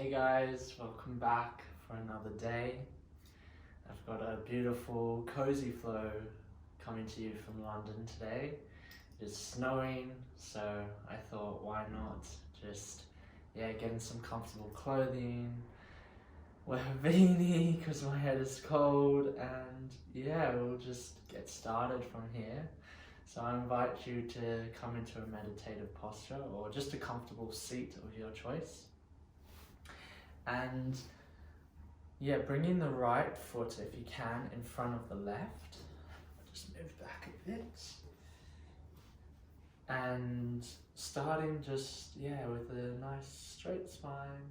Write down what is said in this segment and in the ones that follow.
Hey guys, welcome back for another day. I've got a beautiful cozy flow coming to you from London today. It's snowing, so I thought why not just get in some comfortable clothing, wear a beanie because my head is cold, and we'll just get started from here. So I invite you to come into a meditative posture or just a comfortable seat of your choice. And bring in the right foot if you can in front of the left. Just move back a bit. And starting just, with a nice straight spine.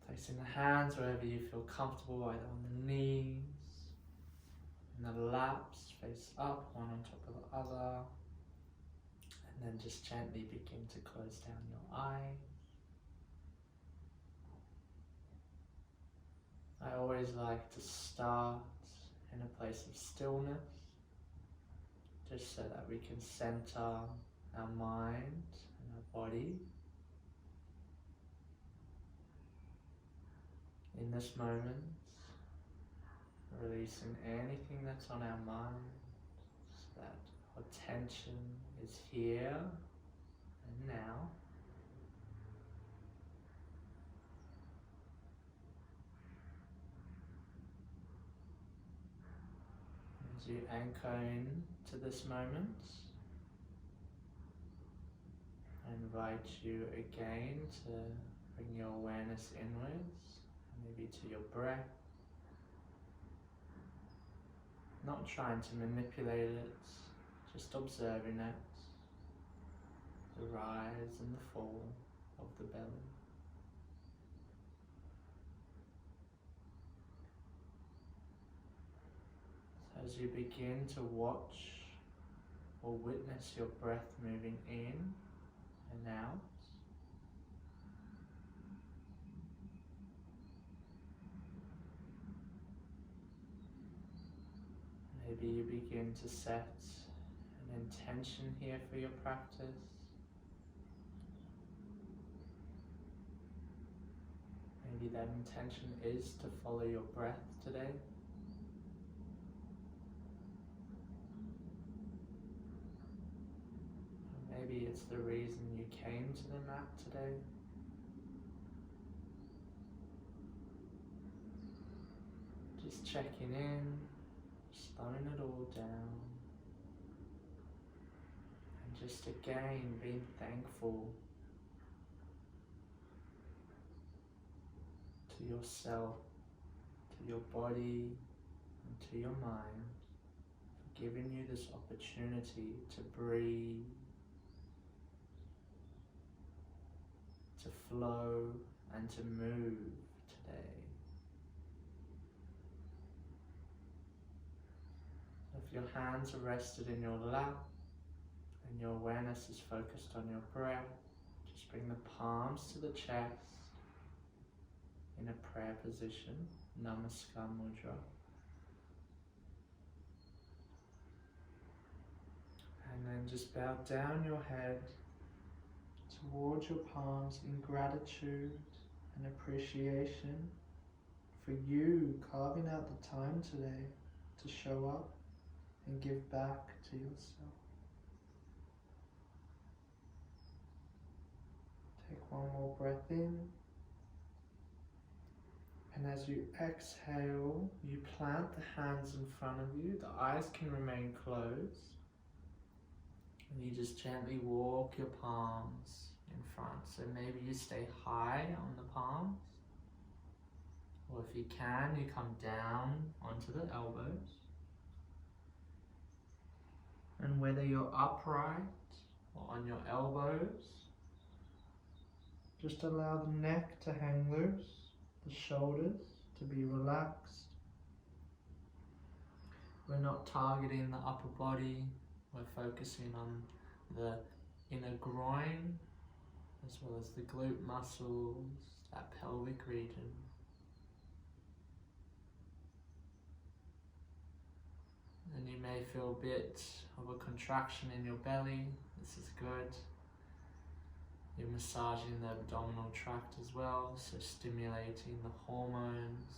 Placing the hands wherever you feel comfortable, either on the knees, in the laps, face up, one on top of the other. And then just gently begin to close down your eyes. I always like to start in a place of stillness, just so that we can center our mind and our body. In this moment, releasing anything that's on our mind, so that our attention is here and now. As you anchor in to this moment, I invite you again to bring your awareness inwards, maybe to your breath. Not trying to manipulate it, just observing it, the rise and the fall of the belly. As you begin to watch or witness your breath moving in and out, maybe you begin to set an intention here for your practice. Maybe that intention is to follow your breath today. Maybe it's the reason you came to the mat today. Just checking in, slowing it all down. And just again being thankful to yourself, to your body, and to your mind for giving you this opportunity to breathe, to flow and to move today. If your hands are rested in your lap and your awareness is focused on your breath, just bring the palms to the chest in a prayer position, Namaskar Mudra. And then just bow down your head towards your palms in gratitude and appreciation for you carving out the time today to show up and give back to yourself. Take one more breath in, and as you exhale, you plant the hands in front of you. The eyes can remain closed. And you just gently walk your palms in front. So maybe you stay high on the palms. Or if you can, you come down onto the elbows. And whether you're upright or on your elbows, just allow the neck to hang loose, the shoulders to be relaxed. We're not targeting the upper body. We're focusing on the inner groin, as well as the glute muscles, that pelvic region. And you may feel a bit of a contraction in your belly. This is good. You're massaging the abdominal tract as well, so stimulating the hormones,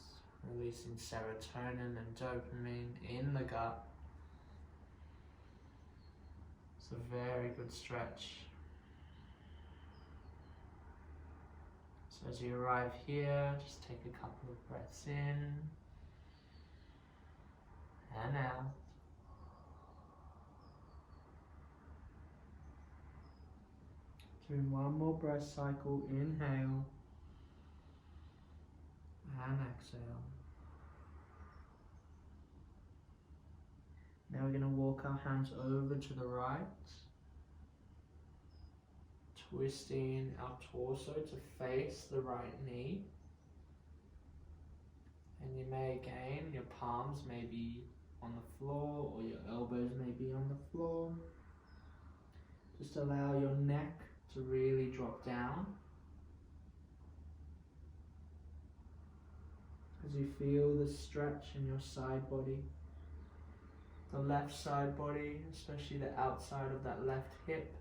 releasing serotonin and dopamine in the gut. It's a very good stretch. So as you arrive here, just take a couple of breaths in and out. Doing one more breath cycle, inhale and exhale. Now we're going to walk our hands over to the right, twisting our torso to face the right knee. And you may again, your palms may be on the floor or your elbows may be on the floor. Just allow your neck to really drop down as you feel the stretch in your side body, the left side body, especially the outside of that left hip.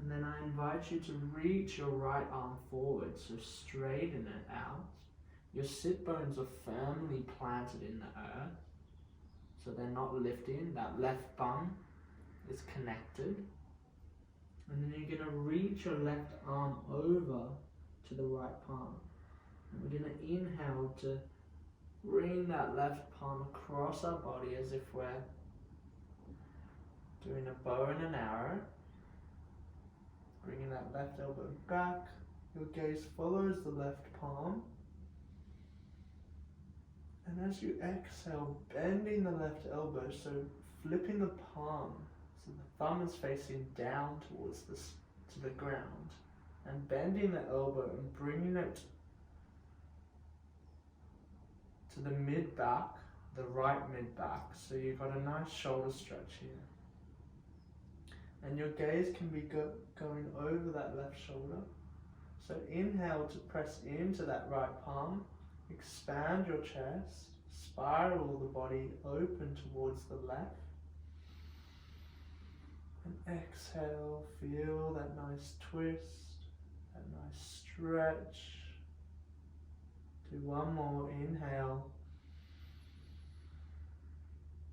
And then I invite you to reach your right arm forward, so straighten it out. Your sit bones are firmly planted in the earth, so they're not lifting. That left bum is connected. And then you're going to reach your left arm over to the right palm. And we're going to inhale to bring that left palm across our body as if we're doing a bow and an arrow. Bringing that left elbow back. Your gaze follows the left palm. And as you exhale, bending the left elbow, so flipping the palm, so the thumb is facing down towards to the ground, and bending the elbow and bringing it to the mid back, the right mid back, so you've got a nice shoulder stretch here. And your gaze can be going over that left shoulder. So inhale to press into that right palm, expand your chest, spiral the body open towards the left. And exhale, feel that nice twist, that nice stretch. Do one more, inhale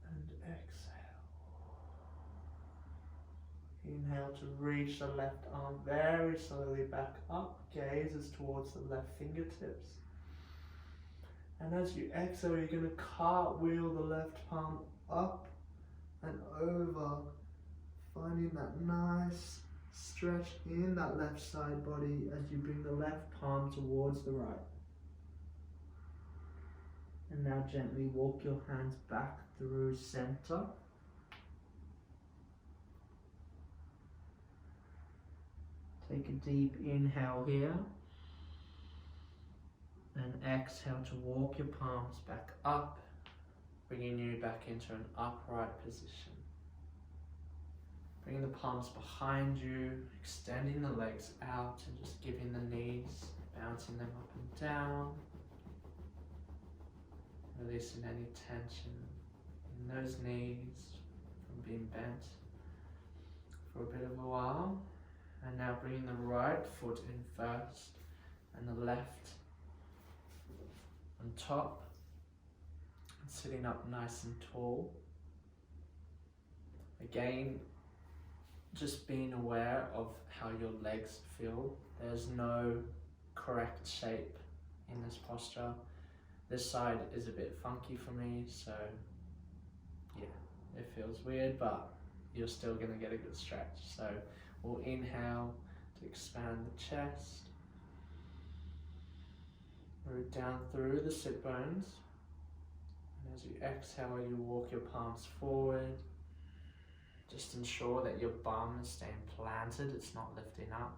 and exhale. Inhale to reach the left arm very slowly back up, gazes towards the left fingertips. And as you exhale, you're going to cartwheel the left palm up and over, finding that nice stretch in that left side body as you bring the left palm towards the right. And now gently walk your hands back through center. Take a deep inhale here. And exhale to walk your palms back up, bringing you back into an upright position. Bringing the palms behind you, extending the legs out and just giving the knees, bouncing them up and down. Releasing any tension in those knees from being bent for a bit of a while. And now bringing the right foot in first and the left on top, and sitting up nice and tall. Again, just being aware of how your legs feel. There's no correct shape in this posture. This side is a bit funky for me, so yeah, it feels weird, but you're still gonna get a good stretch. So we'll inhale to expand the chest. Root down through the sit bones. And as you exhale, you walk your palms forward. Just ensure that your bum is staying planted, it's not lifting up.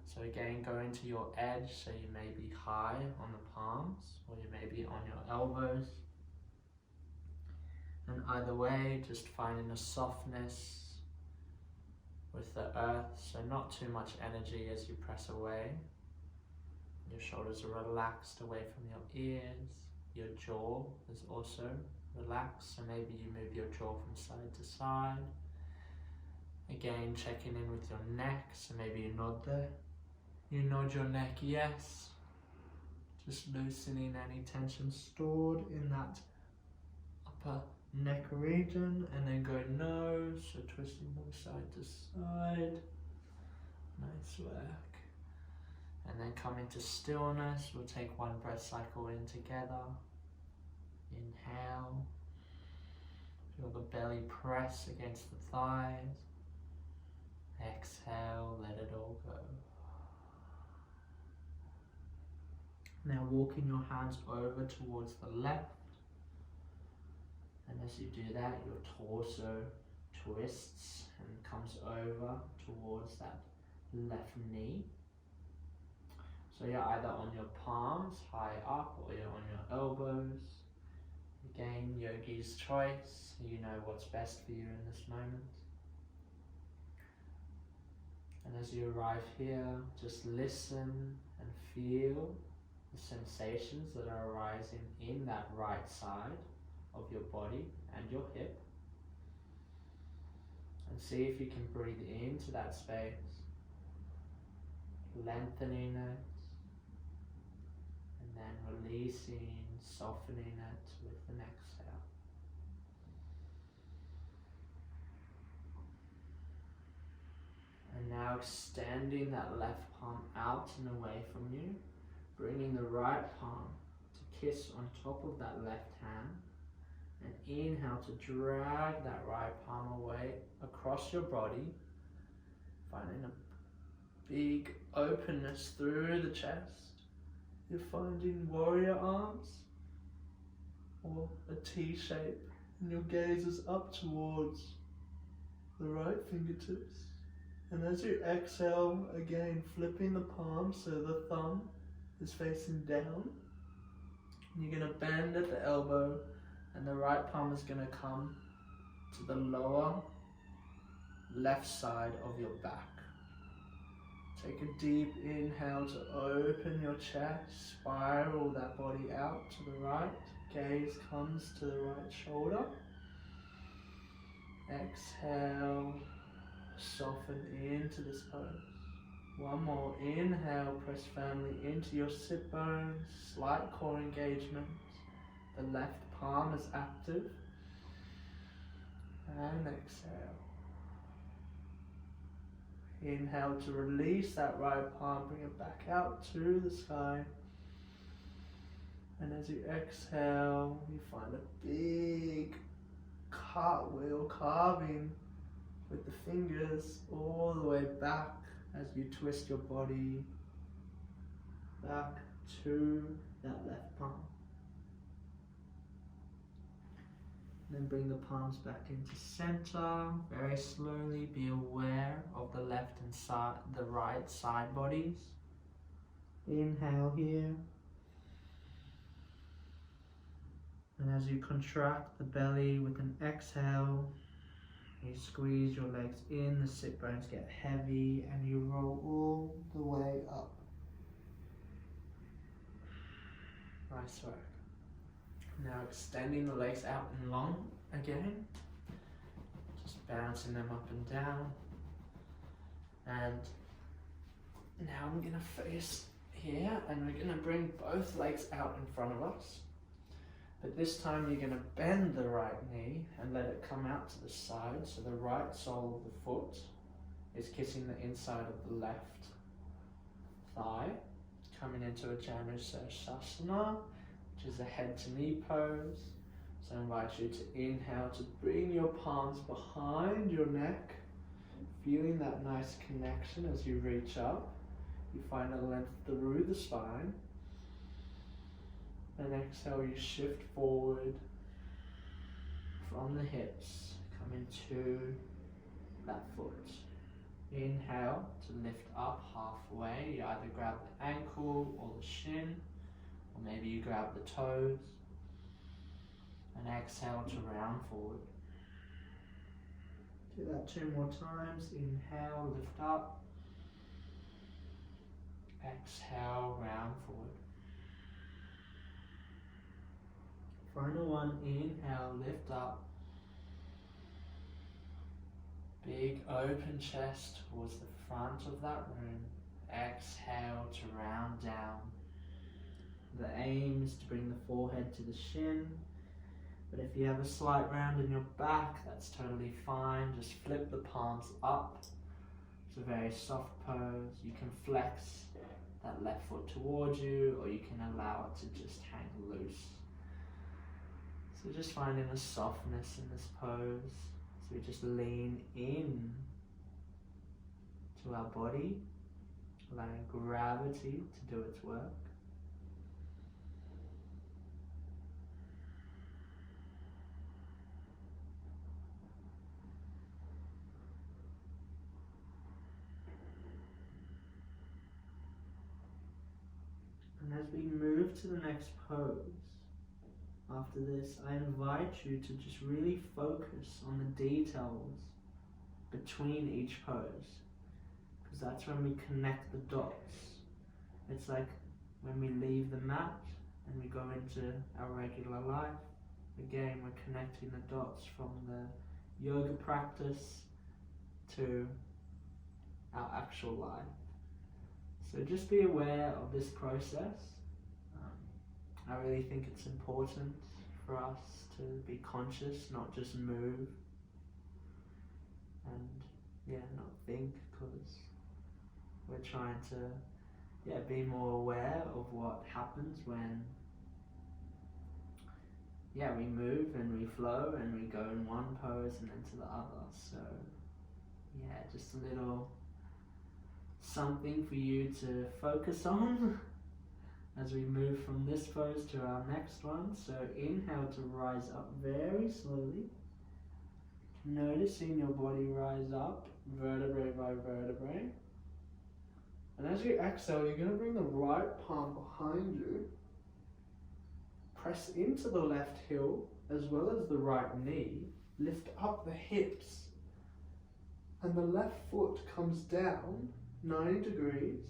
So again, go into your edge, so you may be high on the palms, or you may be on your elbows. And either way, just finding a softness with the earth, so not too much energy as you press away. Your shoulders are relaxed away from your ears. Your jaw is also relaxed, so maybe you move your jaw from side to side. Again, checking in with your neck, so maybe you nod there. You nod your neck, yes. Just loosening any tension stored in that upper neck region, and then go nose, so twisting from side to side. Nice work. And then come into stillness. We'll take one breath cycle in together. Inhale. Feel the belly press against the thighs. Exhale, let it all go. Now walking your hands over towards the left. And as you do that, your torso twists and comes over towards that left knee. So you're either on your palms high up or you're on your elbows. Again, yogi's choice. You know what's best for you in this moment. And as you arrive here, just listen and feel the sensations that are arising in that right side of your body and your hip. And see if you can breathe into that space, lengthening it, and then releasing, softening it with an exhale. And now extending that left palm out and away from you, bringing the right palm to kiss on top of that left hand, and inhale to drag that right palm away across your body, finding a big openness through the chest. You're finding warrior arms or a T shape, and your gaze is up towards the right fingertips. And as you exhale, again flipping the palm so the thumb is facing down. You're going to bend at the elbow, and the right palm is going to come to the lower left side of your back. Take a deep inhale to open your chest, spiral that body out to the right. Gaze comes to the right shoulder. Exhale, soften into this pose. One more, inhale, press firmly into your sit bones, slight core engagement. The left palm is active. And exhale. Inhale to release that right palm, bring it back out to the sky. And as you exhale, you find a big cartwheel carving with the fingers all the way back as you twist your body back to that left palm. Then bring the palms back into center. Very slowly be aware of the left and the right side bodies. Inhale here. And as you contract the belly with an exhale, you squeeze your legs in, the sit bones get heavy, and you roll all the way up. Nice work. Now extending the legs out and long again, just bouncing them up and down. And now I'm gonna face here, and we're gonna bring both legs out in front of us. But this time you're gonna bend the right knee and let it come out to the side, so the right sole of the foot is kissing the inside of the left thigh, coming into a Janushirshasana, which is a head to knee pose. So I invite you to inhale to bring your palms behind your neck, feeling that nice connection as you reach up. You find a length through the spine. And exhale, you shift forward from the hips, coming to that foot. Inhale to lift up halfway. You either grab the ankle or the shin, or maybe you grab the toes. And exhale to round forward. Do that 2 more times. Inhale, lift up. Exhale, round forward. Final one, inhale, lift up. Big open chest towards the front of that room. Exhale to round down. The aim is to bring the forehead to the shin, but if you have a slight round in your back, that's totally fine. Just flip the palms up. It's a very soft pose. You can flex that left foot towards you, or you can allow it to just hang loose. So just finding a softness in this pose. So we just lean in to our body, allowing gravity to do its work. And as we move to the next pose, after this, I invite you to just really focus on the details between each pose, because that's when we connect the dots. It's like when we leave the mat and we go into our regular life. Again, we're connecting the dots from the yoga practice to our actual life. So just be aware of this process. I really think it's important for us to be conscious, not just move and not think, because we're trying to be more aware of what happens when we move and we flow and we go in one pose and then to the other. So just a little something for you to focus on as we move from this pose to our next one. So inhale to rise up very slowly, noticing your body rise up vertebrae by vertebrae. And as you exhale, you're going to bring the right palm behind you, press into the left heel as well as the right knee, lift up the hips, and the left foot comes down 90 degrees,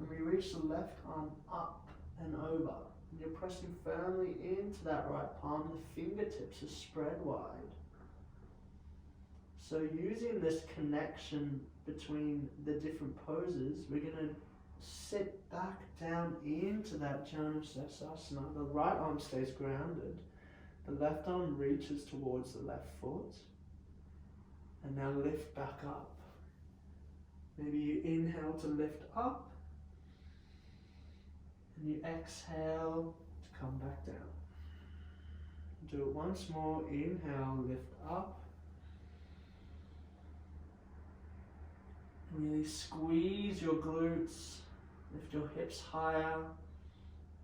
and we reach the left arm up and over. And you're pressing firmly into that right palm. The fingertips are spread wide. So using this connection between the different poses, we're going to sit back down into that Janusasana. The right arm stays grounded. The left arm reaches towards the left foot. And now lift back up. Maybe you inhale to lift up, and you exhale to come back down. Do it once more. Inhale, lift up. Really squeeze your glutes, lift your hips higher,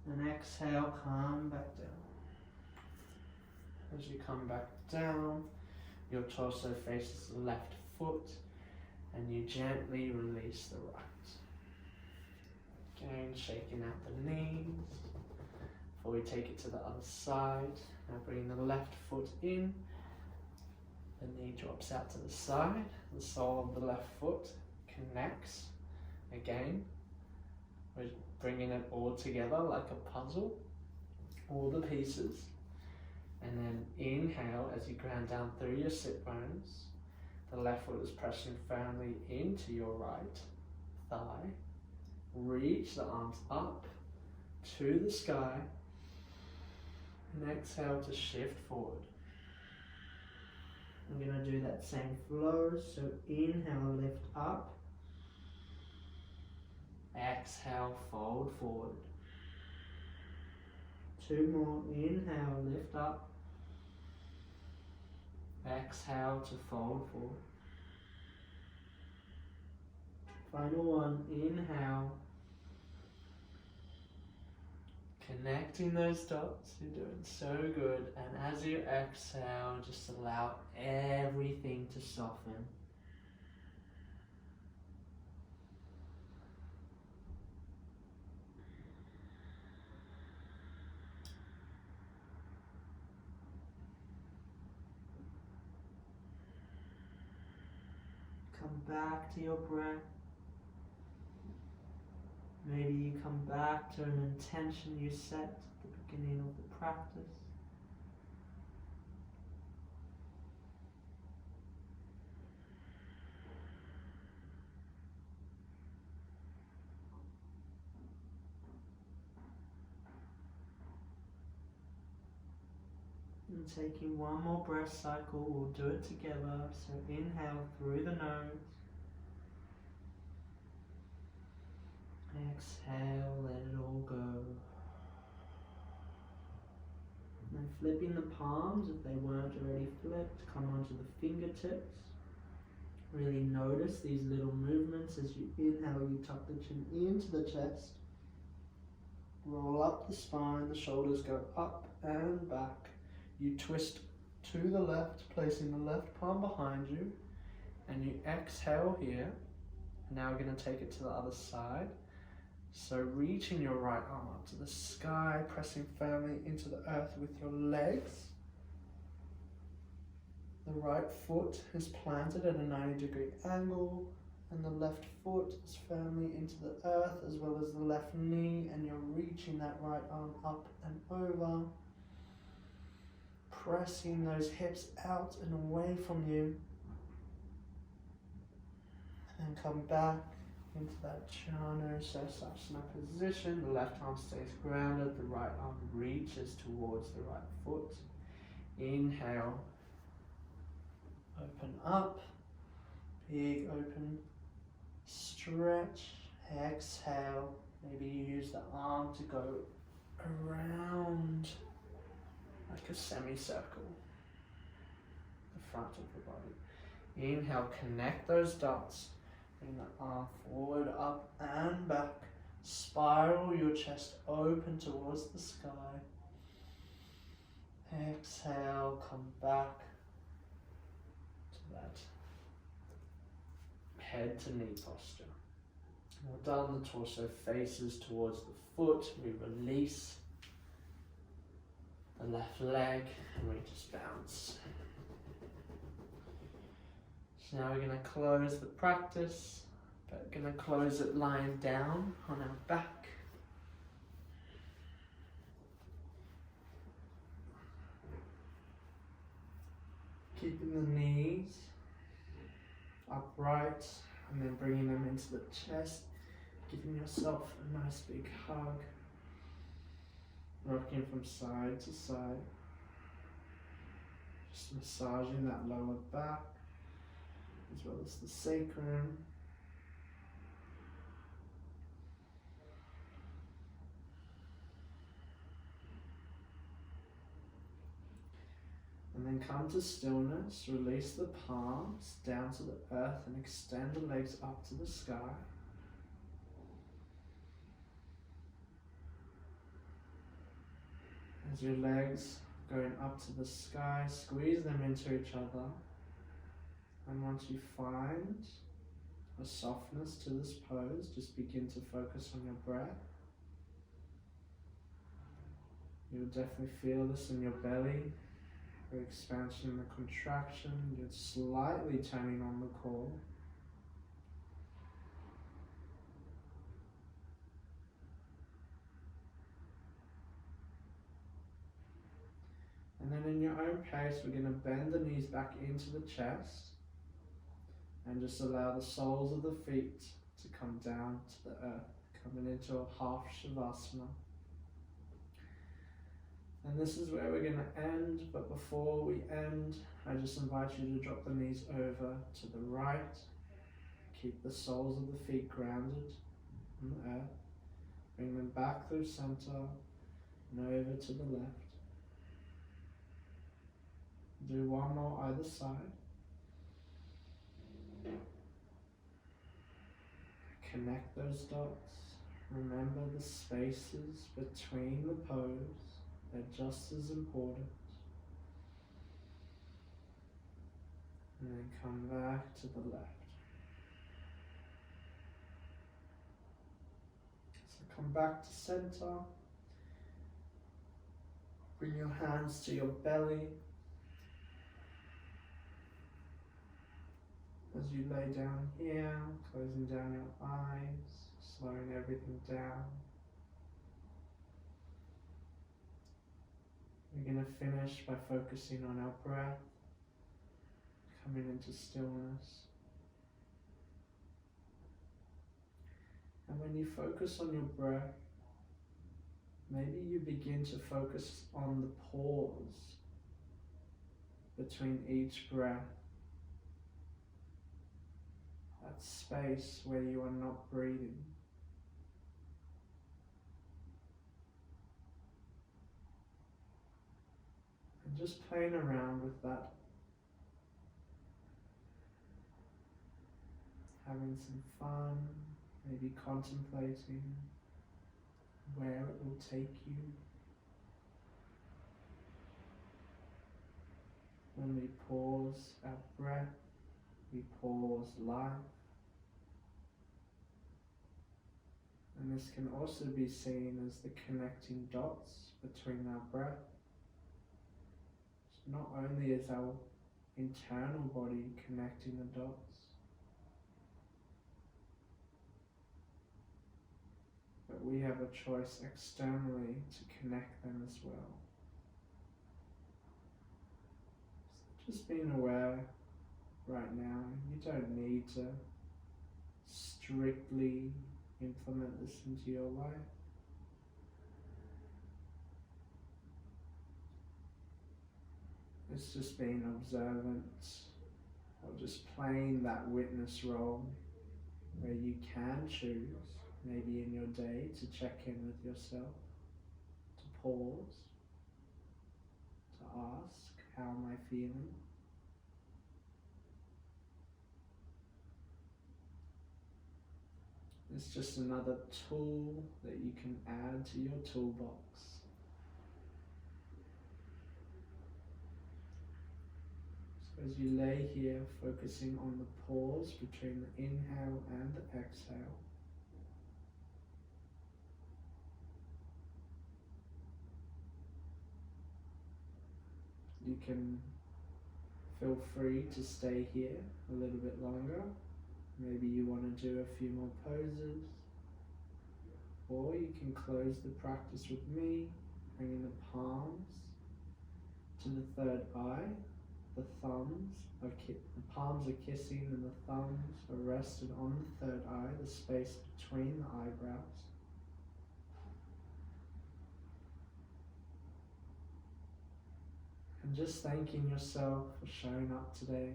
and exhale, come back down. As you come back down, your torso faces the left foot, and you gently release the right. Again, shaking out the knees before we take it to the other side. Now bring the left foot in, the knee drops out to the side, the sole of the left foot connects. Again, we're bringing it all together like a puzzle, all the pieces. And then inhale as you ground down through your sit bones. The left foot is pressing firmly into your right thigh. Reach the arms up to the sky. And exhale to shift forward. I'm going to do that same flow. So inhale, lift up. Exhale, fold forward. Two more. Inhale, lift up. Exhale to fold forward. Final one. Inhale. Connecting those dots. You're doing so good. And as you exhale, just allow everything to soften. Come back to your breath. Maybe you come back to an intention you set at the beginning of the practice. And taking one more breath cycle, we'll do it together. So inhale through the nose. Exhale, let it all go. And then flipping the palms, if they weren't already flipped, come onto the fingertips. Really notice these little movements as you inhale, you tuck the chin into the chest. Roll up the spine, the shoulders go up and back. You twist to the left, placing the left palm behind you, and you exhale here. Now we're going to take it to the other side. So reaching your right arm up to the sky, pressing firmly into the earth with your legs. The right foot is planted at a 90-degree angle, and the left foot is firmly into the earth, as well as the left knee, and you're reaching that right arm up and over, pressing those hips out and away from you, and then come back into that Chano Sirsasana position. The left arm stays grounded, the right arm reaches towards the right foot. Inhale, open up, big open stretch. Exhale, maybe you use the arm to go around like a semicircle, the front of the body. Inhale, connect those dots. Bring the arm forward, up and back. Spiral your chest open towards the sky. Exhale, come back to that head to knee posture. Well done, the torso faces towards the foot. We release the left leg and we just bounce. So now we're going to close the practice, but we're going to close it lying down on our back. Keeping the knees upright and then bringing them into the chest, giving yourself a nice big hug, rocking from side to side, just massaging that lower back as well as the sacrum. And then come to stillness, release the palms down to the earth and extend the legs up to the sky. As your legs going up to the sky, squeeze them into each other. And once you find a softness to this pose, just begin to focus on your breath. You'll definitely feel this in your belly. The expansion and the contraction, you're slightly turning on the core. And then in your own pace, we're going to bend the knees back into the chest and just allow the soles of the feet to come down to the earth, coming into a half Shavasana. And this is where we're going to end, but before we end, I just invite you to drop the knees over to the right. Keep the soles of the feet grounded on the earth. Bring them back through center and over to the left. Do one more either side. Connect those dots. Remember the spaces between the pose. They're just as important. And then come back to the left. So come back to center. Bring your hands to your belly. As you lay down here, closing down your eyes, slowing everything down. We're going to finish by focusing on our breath, coming into stillness. And when you focus on your breath, maybe you begin to focus on the pause between each breath. That space where you are not breathing. And just playing around with that. Having some fun, maybe contemplating where it will take you. When we pause our breath, we pause life. And this can also be seen as the connecting dots between our breath. So not only is our internal body connecting the dots, but we have a choice externally to connect them as well. So just being aware right now, you don't need to strictly implement this into your life. It's just being observant, or just playing that witness role where you can choose, maybe in your day, to check in with yourself, to pause, to ask, how am I feeling? It's just another tool that you can add to your toolbox. So as you lay here, focusing on the pause between the inhale and the exhale, you can feel free to stay here a little bit longer. Maybe you want to do a few more poses, or you can close the practice with me, bringing the palms to the third eye. The palms are kissing and the thumbs are rested on the third eye, the space between the eyebrows. And just thanking yourself for showing up today,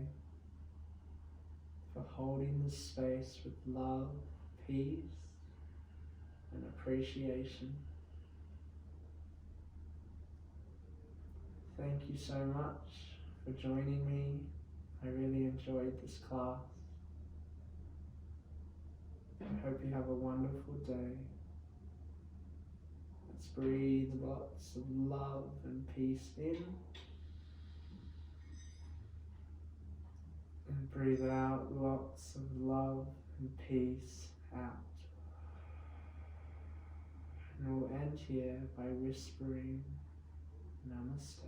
for holding this space with love, peace, and appreciation. Thank you so much for joining me. I really enjoyed this class. I hope you have a wonderful day. Let's breathe lots of love and peace in. And breathe out lots of love and peace out. And we'll end here by whispering Namaste.